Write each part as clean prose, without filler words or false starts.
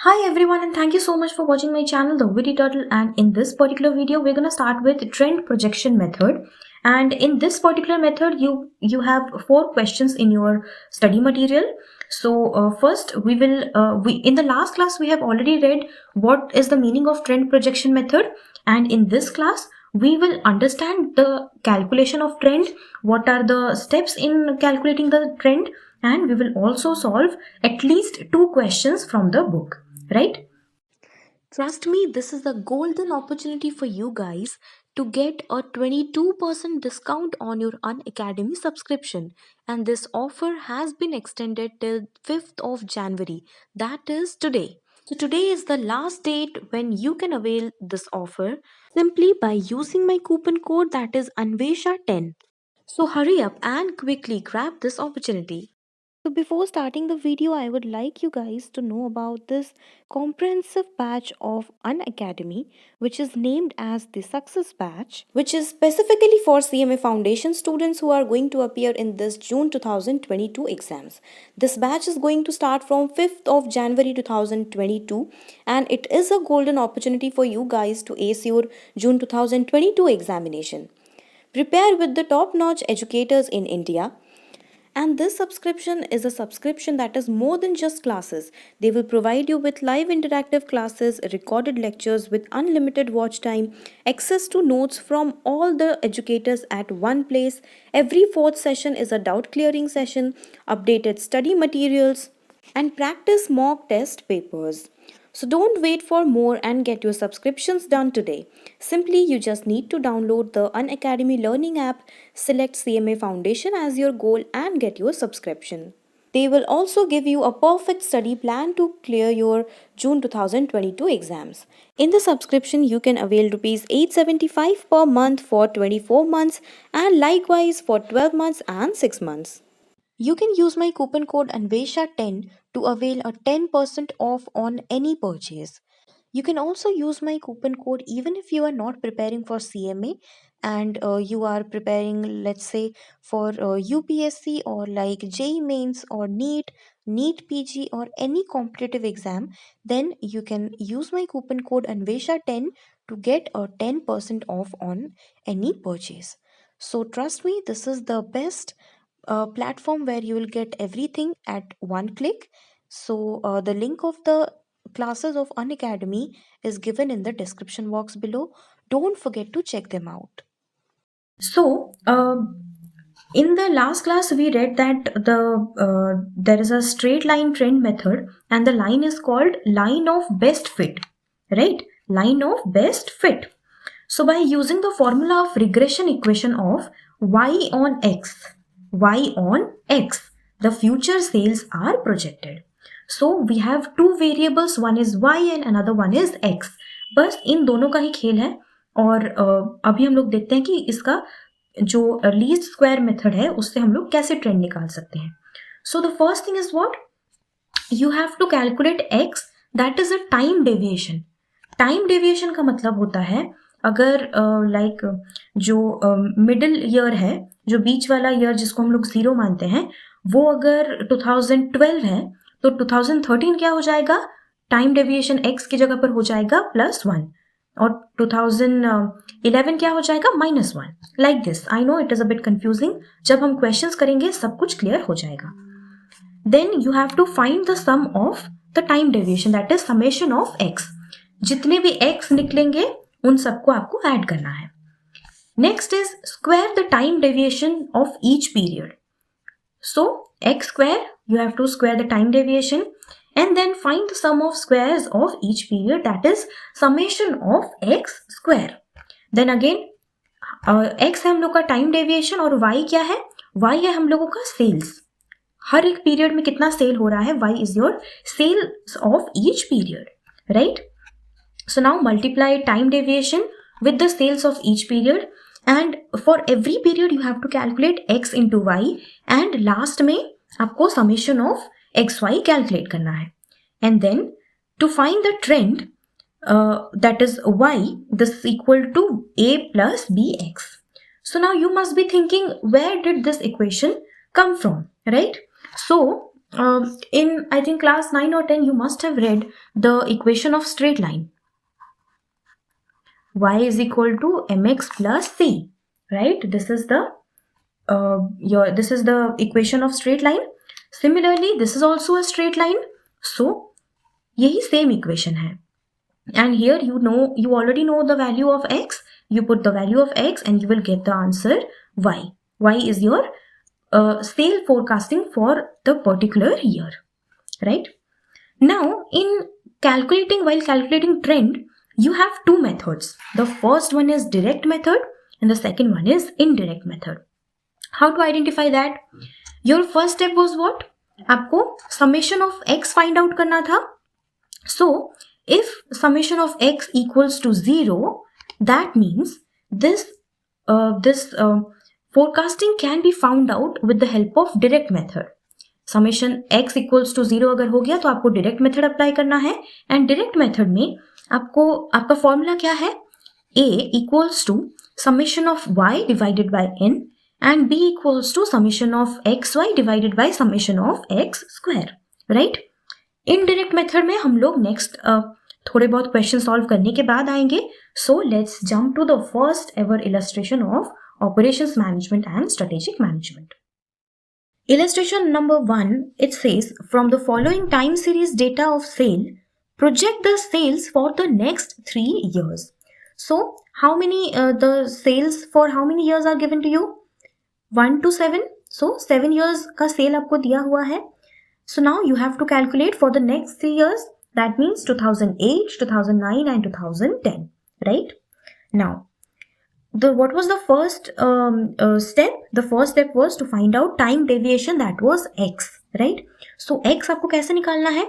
Hi everyone, and thank you so much for watching my channel The Witty Turtle. And in this particular video we're going to start with trend projection method. And in this particular method you have 4 questions in your study material. So first we in the last class we have already read what is the meaning of trend projection method, and in this class we will understand the calculation of trend, what are the steps in calculating the trend, and we will also solve at least 2 questions from the book, right? Trust me, this is the golden opportunity for you guys to get a 22% discount on your Unacademy subscription. And this offer has been extended till 5th of January, that is today. So today is the last date when you can avail this offer simply by using my coupon code, that is Anvesha10. So hurry up and quickly grab this opportunity. So before starting the video, I would like you guys to know about this comprehensive batch of Unacademy, which is named as the Success Batch, which is specifically for CMA Foundation students who are going to appear in this June 2022 exams. This batch is going to start from 5th of January 2022, and it is a golden opportunity for you guys to ace your June 2022 examination. Prepare with the top-notch educators in India. And this subscription is a subscription that is more than just classes. They will provide you with live interactive classes, recorded lectures with unlimited watch time, access to notes from all the educators at one place. Every fourth session is a doubt clearing session, updated study materials, and practice mock test papers. So don't wait for more and get your subscriptions done today. Simply, you just need to download the Unacademy Learning app, select CMA Foundation as your goal, and get your subscription. They will also give you a perfect study plan to clear your June 2022 exams. In the subscription, you can avail Rs 875 per month for 24 months and likewise for 12 months and 6 months. You can use my coupon code Anvesha10 to avail a 10% off on any purchase. You can also use my coupon code even if you are not preparing for CMA and you are preparing, let's say, for UPSC or like JEE Mains or NEET PG or any competitive exam. Then you can use my coupon code Anvesha10 to get a 10% off on any purchase. So trust me, this is the best platform where you will get everything at one click. So the link of the classes of Unacademy is given in the description box below. Don't forget to check them out. So, in the last class, we read that there is a straight line trend method, and the line is called line of best fit, right? Line of best fit. So, by using the formula of regression equation of y on x, the future sales are projected. So we have two variables, one is y and another one is x. बस इन दोनों का ही खेल है, और अभी हम लोग देखते हैं कि इसका जो लीस्ट स्क्वायर मेथड है उससे हम लोग कैसे ट्रेंड निकाल सकते हैं. So the first thing is what, you have to calculate x, that is a time deviation. Time deviation का मतलब होता है अगर लाइक जो मिडिल ईयर है, जो बीच वाला ईयर जिसको हम लोग 0 मानते हैं, वो अगर 2012 है तो 2013 क्या हो जाएगा, टाइम डेविएशन x की जगह पर हो जाएगा +1, और 2011 क्या हो जाएगा -1. Like this. I know it is a bit confusing. जब हम क्वेश्चंस करेंगे सब कुछ क्लियर हो जाएगा. Then you have to find the sum of the time deviation, that is summation of x. जितने भी x निकलेंगे उन सबको आपको ऐड करना है. Next is square the time deviation of each period. So x square, you have to square the time deviation and then find the sum of squares of each period, that is summation of x square. Then again x है हम लोग का time deviation और y क्या है, y है हम लोगों का सेल्स. हर एक पीरियड में कितना सेल हो रहा है, y is your sales of each period, right? So now multiply time deviation with the sales of each period, and for every period you have to calculate x into y, and last में आपको summation of xy calculate करना है. And then to find the trend, that is y, this is equal to a plus bx. So now you must be thinking, where did this equation come from, right? So in I think class 9 or 10 you must have read the equation of straight line. Y is equal to mx plus c, right? This is the equation of straight line. Similarly, this is also a straight line, so यही same equation है. And here you already know the value of x. You put the value of x and you will get the answer y. Y is your sale forecasting for the particular year, right? Now, while calculating trend, you have two methods. The first one is direct method and the second one is indirect method. How to identify that? Your first step was what? आपको summation of x find out करना था. So, if summation of x equals to 0, that means this forecasting can be found out with the help of direct method. Summation x equals to 0 अगर हो गया तो आपको direct method apply करना है. And direct method में आपका formula क्या है? a equals to summation of y divided by n and b equals to summation of xy divided by summation of x square, right? Indirect method में हम लोग next थोड़े बहुत क्वेश्चन सॉल्व करने के बाद आएंगे. So let's jump to the first ever illustration of operations management and strategic management. Illustration number 1, it says, from the following time series data of sale, project the sales for the next 3 years. So, how many the sales for how many years are given to you? 1 to 7. So, 7 years का sale आपको दिया हुआ है. So now you have to calculate for the next 3 years. That means 2008, 2009 and 2010, right? Now, what was the first step? The first step was to find out time deviation, that was x, right? So x आपको कैसे निकालना है?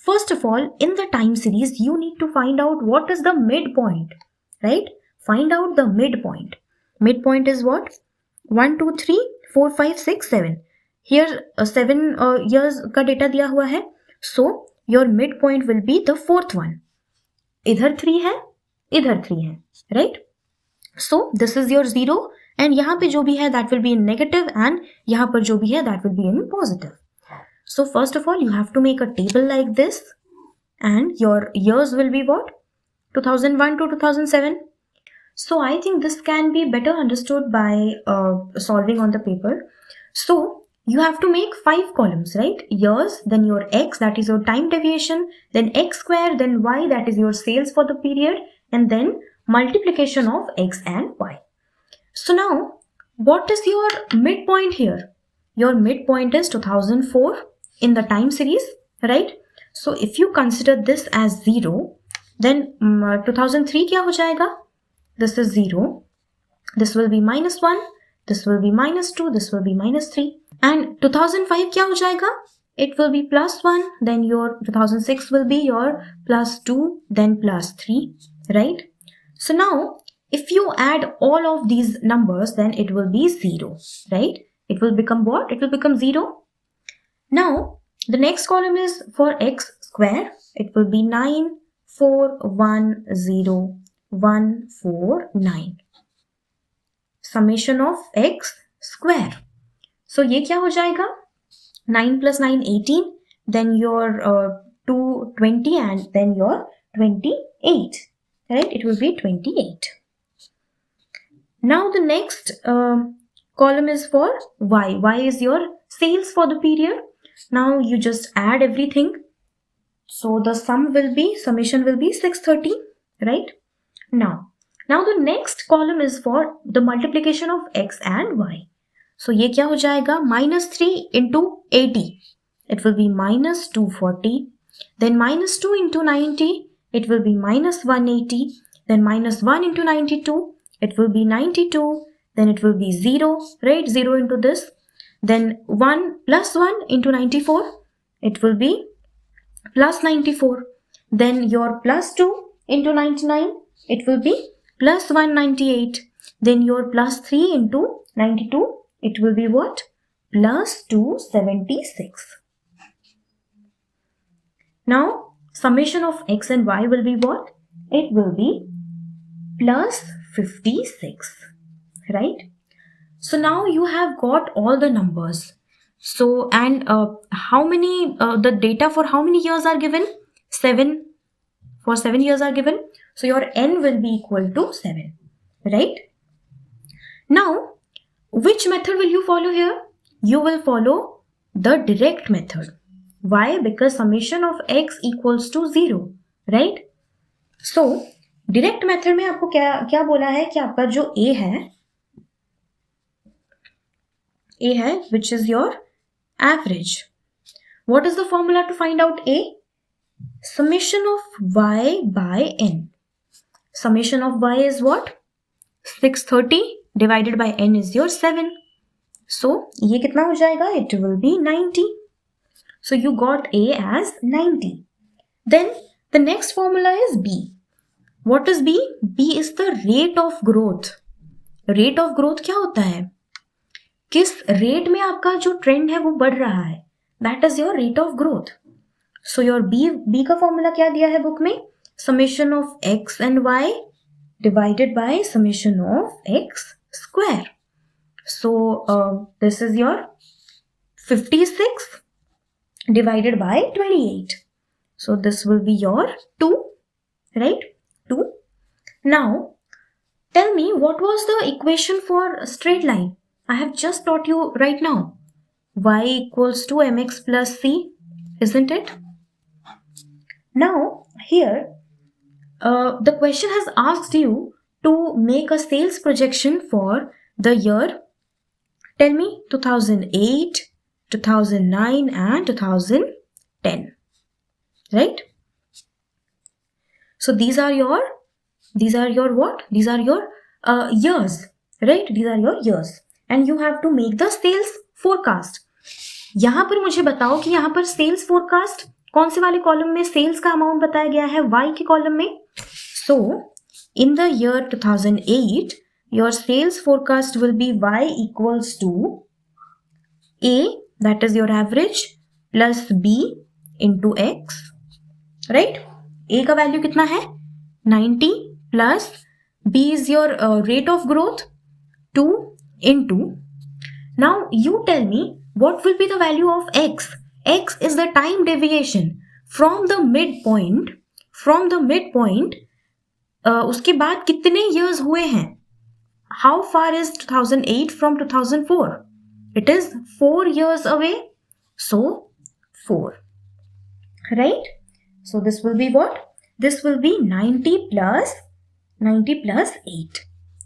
First of all, in the time series, you need to find out what is the midpoint, right? Find out the midpoint. Midpoint is what? 1, 2, 3, 4, 5, 6, 7. Here 7 years का data दिया हुआ है. So your midpoint will be the fourth one. इधर 3 है, इधर 3 है, right? So this is your 0 and यहाँ पे जो भी है that will be in negative and यहाँ पर जो भी है that will be in positive. So first of all you have to make a table like this and your years will be what? 2001 to 2007. So I think this can be better understood by solving on the paper. So you have to make 5 columns, right? Years, then your x, that is your time deviation, then x square, then y, that is your sales for the period, and then multiplication of x and y. So now, what is your midpoint here? Your midpoint is 2004 in the time series, right? So if you consider this as 0, then 2003 क्या हो जाएगा? This is 0. This will be -1. This will be -2. This will be -3. And 2005 क्या हो जाएगा? It will be +1. Then your 2006 will be your +2. Then +3. Right? So now, if you add all of these numbers, then it will be 0. Right? It will become what? It will become 0. Now, the next column is for x square. It will be 9, 4, 1, 0, 1, 4, 9. Summation of x square. So ये क्या हो जाएगा? 9 plus 9, 18. Then your 2, 20 and then your 28. Right? It will be 28. Now the next column is for y. Y is your sales for the period. Now you just add everything. So the summation will be 630. Right? Now the next column is for the multiplication of x and y. So ये क्या हो जाएगा? -3 into 80. It will be -240. Then -2 into 90. It will be -180. Then -1 into 92. It will be 92. Then it will be 0. Right? 0 into this. Then 1 plus 1 into 94. It will be +94. Then your +2 into 99. It will be +198. Then your +3 into 92. It will be what? +276. Now, summation of x and y will be what? It will be +56. Right? So now you have got all the numbers. So and how many the data for how many years are given? 7. For 7 years are given, so your n will be equal to 7, right? Now which method will you follow here? You will follow the direct method. Why? Because summation of x equals to 0, right? So direct method में आपको क्या क्या बोला है कि आपका जो a है which is your average. What is the formula to find out a? Summation of y by n. Summation of y is what? 630 divided by n is your 7. So ये कितना हो जाएगा? It will be 90. So you got a as 90. Then the next formula is b. What is b? b is the rate of growth. Rate of growth क्या होता है? किस rate में आपका जो ट्रेंड है वो बढ़ रहा है, that is your rate of growth. So your B का फॉर्मूला क्या दिया है बुक में? Summation of X and Y divided by summation of X square. So this is your 56 divided by 28. So this will be your 2, right? 2. Now tell me, what was the equation for straight line? I have just taught you right now. Y equals to mx plus c, isn't it? Now here the question has asked you to make a sales projection for the year, tell me, 2008, 2009 and 2010, right? So these are your what? These are your years, right? These are your years and you have to make the sales forecast. यहां पर मुझे बताओ कि यहां पर sales forecast कौन से वाले कॉलम में सेल्स का अमाउंट बताया गया है? y के कॉलम में. So in the year 2008 your sales forecast will be y equals to a, that is your average, plus b into x, right? a का वैल्यू कितना है? 90 plus b is your rate of growth, 2 into. Now you tell me what will be the value of x. X is the time deviation from the midpoint. From the midpoint उसके बाद कितने years हुए हैं? How far is 2008 from 2004? It is 4 years away. So 4, right? So this will be what? This will be 90 plus 8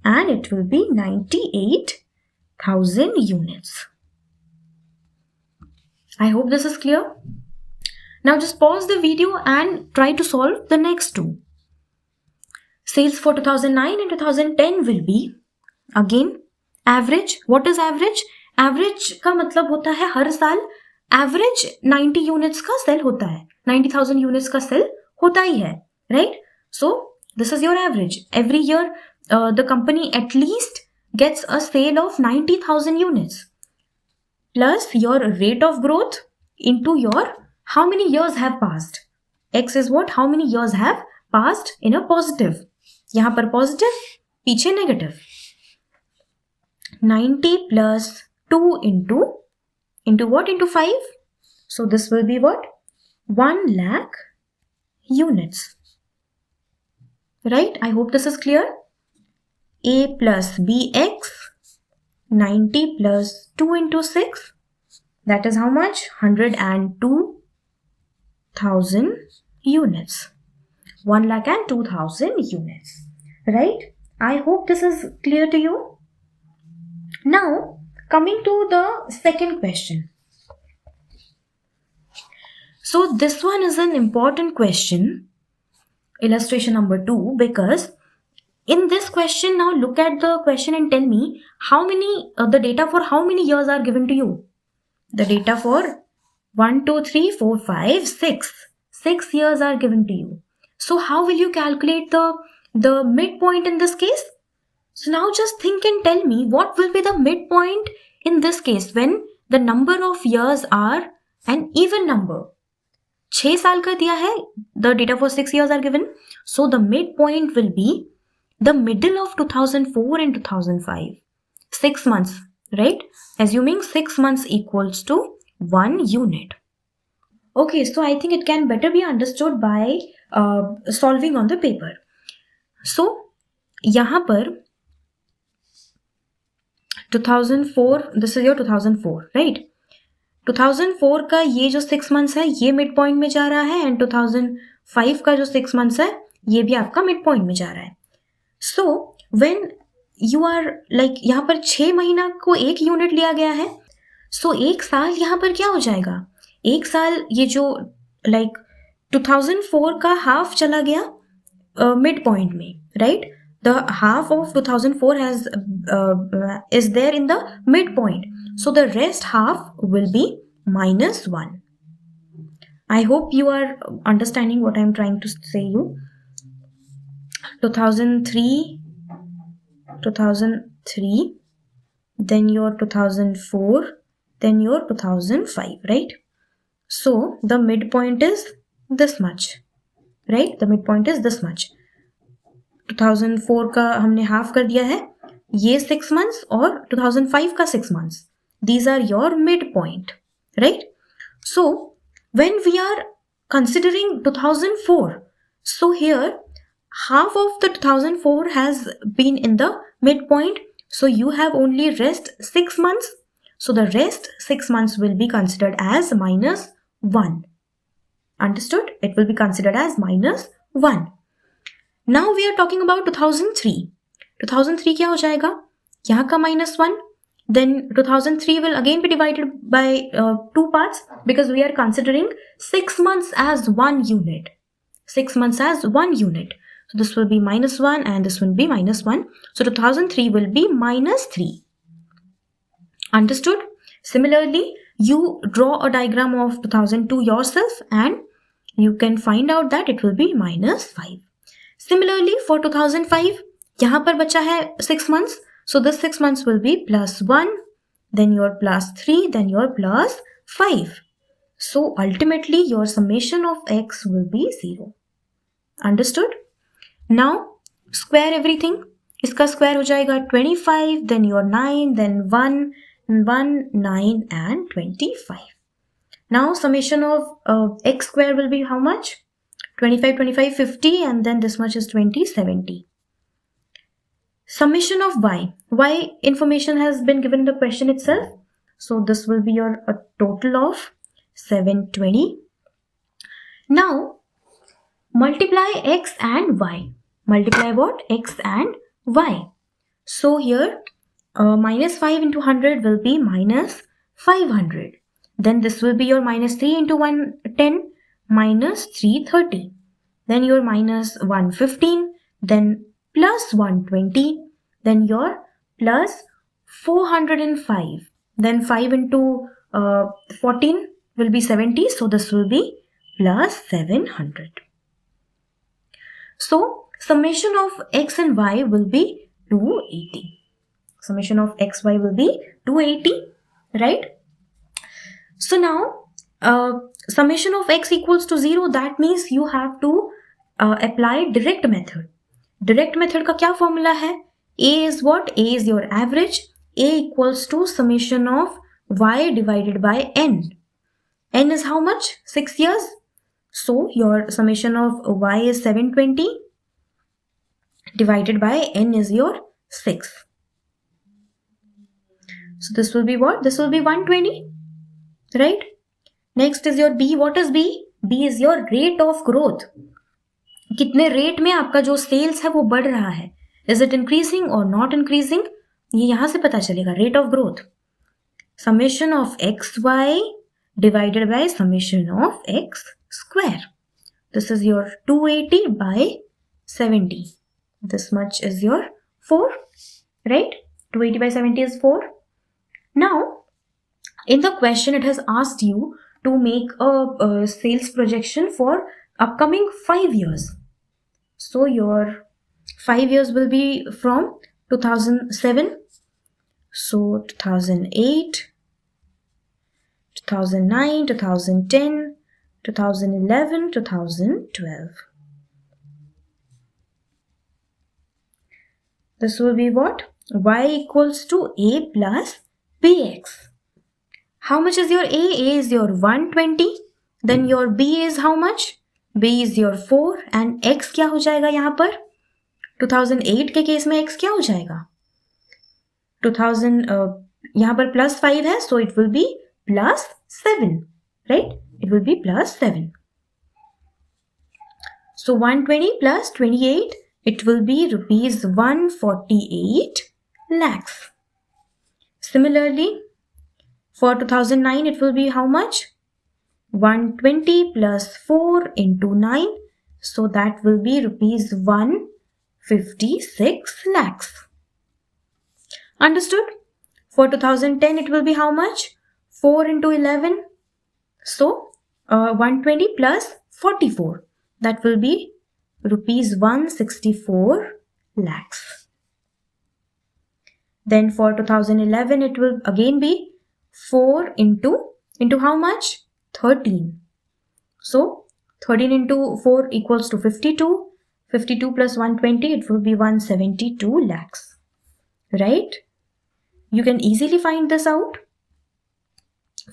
and it will be 98,000 units. I hope this is clear. Now just pause the video and try to solve the next two. Sales for 2009 and 2010 will be again average. What is average? Average का मतलब होता है हर साल average 90 units का cell होता है, 90,000 units का cell होता ही है, right? So this is your average. Every year the company at least gets a sale of 90,000 units plus your rate of growth into your how many years have passed. X is what? How many years have passed in a positive. यहाँ पर positive, पीछे negative. 90 plus 2 into what? Into 5. So this will be what? 1 lakh units. Right? I hope this is clear. A plus bx, 90 plus 2 into 6. That is how much? 102,000 units. 102,000 units. Right? I hope this is clear to you. Now coming to the second question. So this one is an important question, illustration number 2, because in this question, now look at the question and tell me how many the data for how many years are given to you. The data for 1, 2, 3, 4, 5, 6 years are given to you. So how will you calculate the midpoint in this case? So now just think and tell me what will be the midpoint in this case when the number of years are an even number. 6 साल का दिया है, the data for 6 years are given. So the midpoint will be the middle of 2004 and 2005. 6 months. right? Assuming 6 months equals to 1 unit. Okay, so I think it can better be understood by solving on the paper. So यहाँ पर 2004, this is your 2004, right? 2004 का ये जो 6 months है ये mid point में जा रहा है, एंड 2005 का जो 6 months है ये भी आपका मिड पॉइंट में जा रहा है. So when you are like, यहाँ पर 6 महीना को 1 यूनिट लिया गया है. सो एक साल यहाँ पर क्या हो जाएगा, एक साल ये जो लाइक 2004 का हाफ चला गया मिड पॉइंट में, right? The half of 2004 is there in the midpoint. So the rest half will be -1. I hope you are understanding what I'm trying to say you. 2003, then your 2004, then your 2005, right? So the midpoint is this much, right? The midpoint is this much. 2004 का हमने half कर दिया है, ये 6 months और 2005 का 6 months. These are your midpoint, right? So when we are considering 2004, so here half of the 2004 has been in the midpoint, so you have only rest 6 months. So the rest 6 months will be considered as -1. Understood? It will be considered as -1. Now we are talking about 2003. 2003 क्या हो जाएगा, यहाँ का -1. Then 2003 will again be divided by 2 parts because we are considering 6 months as 1 unit. 6 months as 1 unit. So this will be -1 and this will be -1. So 2003 will be -3. Understood? Similarly, you draw a diagram of 2002 yourself and you can find out that it will be -5. Similarly for 2005, यहाँ पर बचा है 6 months. So this 6 months will be +1, then your +3, then your +5. So ultimately your summation of x will be 0. Understood? Now square everything. इसका square हो जाएगा 25, then your 9, then 1, 9 and 25. Now summation of x square will be how much? 25, 25, 50, and then this much is 20, 70. Summation of y. Y information has been given in the question itself. So this will be your a total of 720. Now multiply x and y. Multiply what? X and y. So here -5 into 100 will be -500. Then this will be your -3 into 110. -330, then your -115, then +120, then your +405, then 5 into 14 will be 70, so this will be +700. So summation of x and y will be 280. Summation of x, y will be 280, right? So now summation of x equals to 0, that means you have to apply direct method. Direct method का क्या formula है? A is what? A is your average. A equals to summation of y divided by n. N is how much? 6 years. So your summation of y is 720 divided by n is your 6. So this will be what? This will be 120, right? Next is your B. What is B? B is your rate of growth. कितने rate में आपका जो sales है वो बढ़ रहा है. Is it increasing or not increasing? ये यहाँ से पता चलेगा. Rate of growth. Summation of xy divided by summation of x square. This is your 280 by 70. This much is your 4, right? 280 by 70 is 4. Now, in the question it has asked you to make a sales projection for upcoming 5 years. So your 5 years will be from 2007, so 2008, 2009, 2010, 2011, 2012. This will be what? Y equals to A plus bx. How much is your A? A is your 120. Then your B is how much? B is your 4 and x क्या हो जाएगा यहाँ पर? 2008 के case में x क्या हो जाएगा? 2000 यहाँ पर +5 है, so it will be +7, right? It will be +7. So 120 plus 28, it will be rupees 148 lakhs. Similarly, for 2009, it will be how much? 120 plus 4 into 9. So that will be rupees 156 lakhs. Understood? For 2010, it will be how much? 4 into 11. So 120 plus 44. That will be rupees 164 lakhs. Then for 2011, it will again be 4 into how much? 13. So 13 into 4 equals to 52. 52 plus 120, it will be 172 lakhs. Right? You can easily find this out.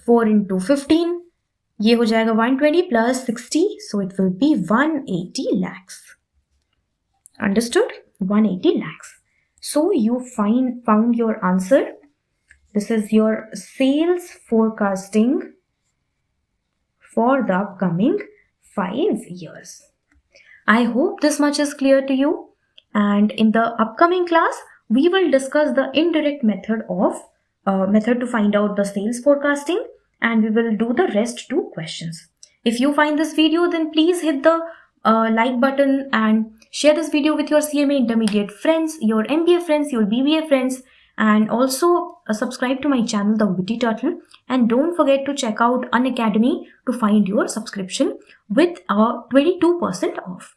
4 into 15, ये हो जाएगा 120 plus 60, so it will be 180 lakhs. Understood? 180 lakhs. So you found your answer. This is your sales forecasting for the upcoming 5 years. I hope this much is clear to you. And in the upcoming class, we will discuss the indirect method to find out the sales forecasting, and we will do the rest 2 questions. If you find this video, then please hit the like button and share this video with your CMA intermediate friends, your MBA friends, your BBA friends, and also subscribe to my channel, The Witty Turtle, and don't forget to check out Unacademy to find your subscription with a 22% off.